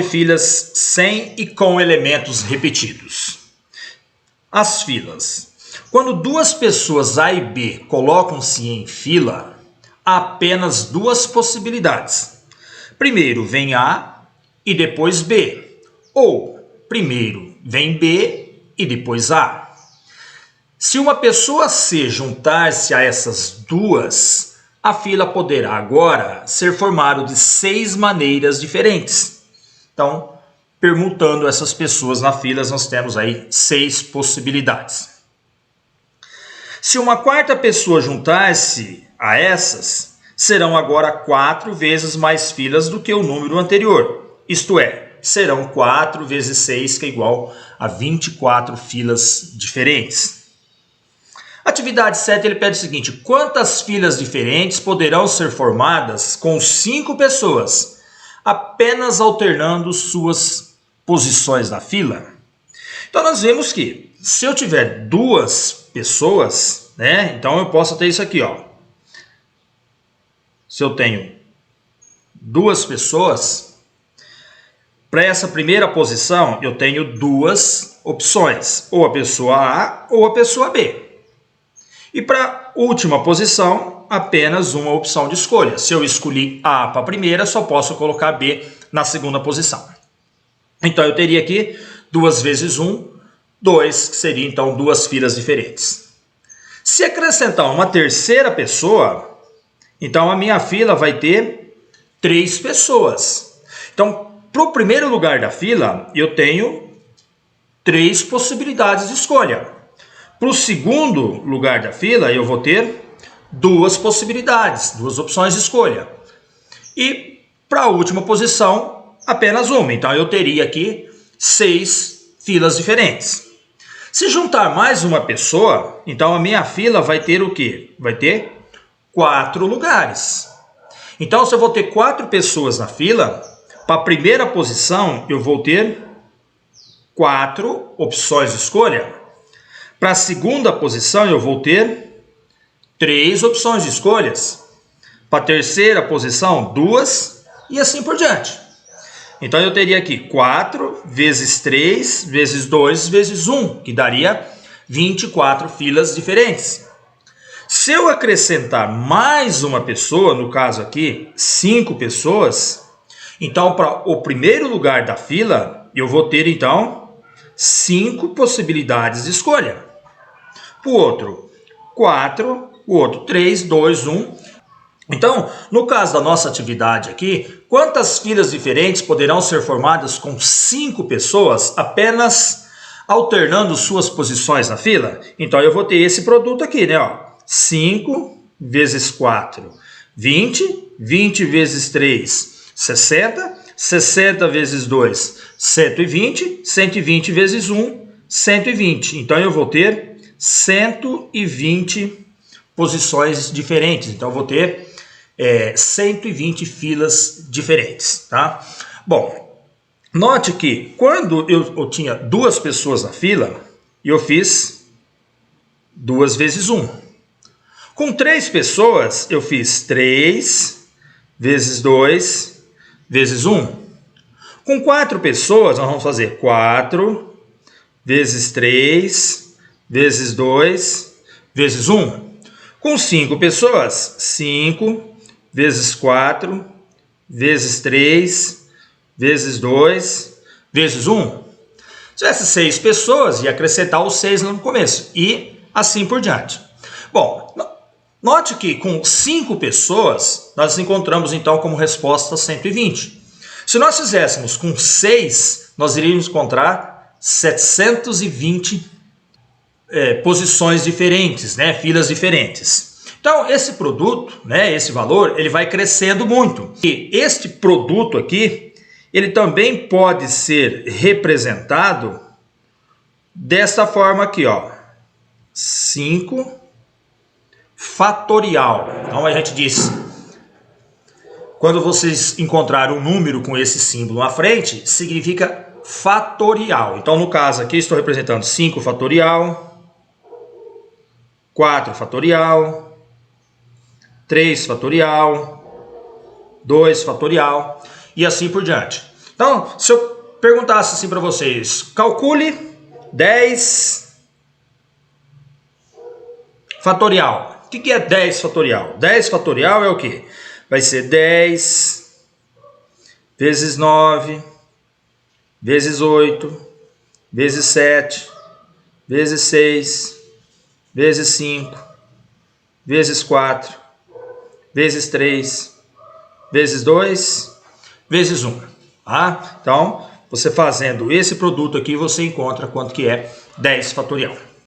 de filas sem e com elementos repetidos. As filas. Quando duas pessoas A e B colocam-se em fila, há apenas duas possibilidades. Primeiro vem A e depois B. Ou primeiro vem B e depois A. Se uma pessoa C juntar-se a essas duas, a fila poderá agora ser formada de 6 maneiras diferentes. Então, permutando essas pessoas na fila, nós temos aí 6 possibilidades. Se uma quarta pessoa juntar-se a essas, serão agora 4 vezes mais filas do que o número anterior. Isto é, serão 4 vezes 6, que é igual a 24 filas diferentes. Atividade 7, ele pede o seguinte: quantas filas diferentes poderão ser formadas com 5 pessoas, apenas alternando suas posições na fila? Então nós vemos que se eu tiver 2 pessoas, né, então eu posso ter isso aqui, ó. Se eu tenho 2 pessoas, para essa primeira posição eu tenho 2 opções, ou a pessoa A ou a pessoa B. E para a última posição, apenas uma opção de escolha. Se eu escolhi A para a primeira, só posso colocar B na segunda posição. Então eu teria aqui 2 vezes 1, 2, que seria então 2 filas diferentes. Se acrescentar uma terceira pessoa, então a minha fila vai ter 3 pessoas. Então, para o primeiro lugar da fila, eu tenho 3 possibilidades de escolha. Para o segundo lugar da fila, eu vou ter 2 possibilidades, 2 opções de escolha. E para a última posição, apenas uma. Então eu teria aqui 6 filas diferentes. Se juntar mais uma pessoa, então a minha fila vai ter o quê? Vai ter 4 lugares. Então, se eu vou ter 4 pessoas na fila, para a primeira posição eu vou ter 4 opções de escolha. Para a segunda posição eu vou ter 3 opções de escolhas. Para a terceira posição, 2 e assim por diante. Então eu teria aqui 4 vezes 3 vezes 2 vezes 1, que daria 24 filas diferentes. Se eu acrescentar mais uma pessoa, no caso aqui 5 pessoas, então para o primeiro lugar da fila eu vou ter então 5 possibilidades de escolha. Para o outro 4, o outro 3, 2, 1. Então, no caso da nossa atividade aqui, quantas filas diferentes poderão ser formadas com 5 pessoas apenas alternando suas posições na fila? Então, eu vou ter esse produto aqui, né? Ó, 5 vezes 4, 20. 20 vezes 3, 60. 60 vezes 2, 120. 120 vezes 1, 120. Então, eu vou ter 120 posições diferentes. Então, eu vou ter 120 filas diferentes, tá? Bom, note que quando eu tinha 2 pessoas na fila, eu fiz 2 vezes 1. Com 3 pessoas, eu fiz 3 vezes 2 vezes 1. Com 4 pessoas, nós vamos fazer 4 vezes 3 vezes 2 vezes 1. Com 5 pessoas, 5 vezes 4 vezes 3 vezes 2 vezes 1. Se tivesse 6 pessoas, ia acrescentar os 6 no começo e assim por diante. Bom, note que com 5 pessoas, nós encontramos então como resposta 120. Se nós fizéssemos com 6, nós iríamos encontrar 720 posições diferentes, né, filas diferentes. Então, esse produto, né, esse valor, ele vai crescendo muito. E este produto aqui, ele também pode ser representado dessa forma aqui, ó, 5 fatorial. Então, a gente diz, quando vocês encontrarem um número com esse símbolo na frente, significa fatorial. Então, no caso aqui, estou representando 5 fatorial, 4 fatorial, 3 fatorial, 2 fatorial e assim por diante. Então, se eu perguntasse assim para vocês, calcule 10 fatorial. O que é 10 fatorial? 10 fatorial é o quê? Vai ser 10 vezes 9, vezes 8, vezes 7, vezes 6, vezes 5, vezes 4, vezes 3, vezes 2, vezes 1. Tá? Então, você fazendo esse produto aqui, você encontra quanto que é 10 fatorial.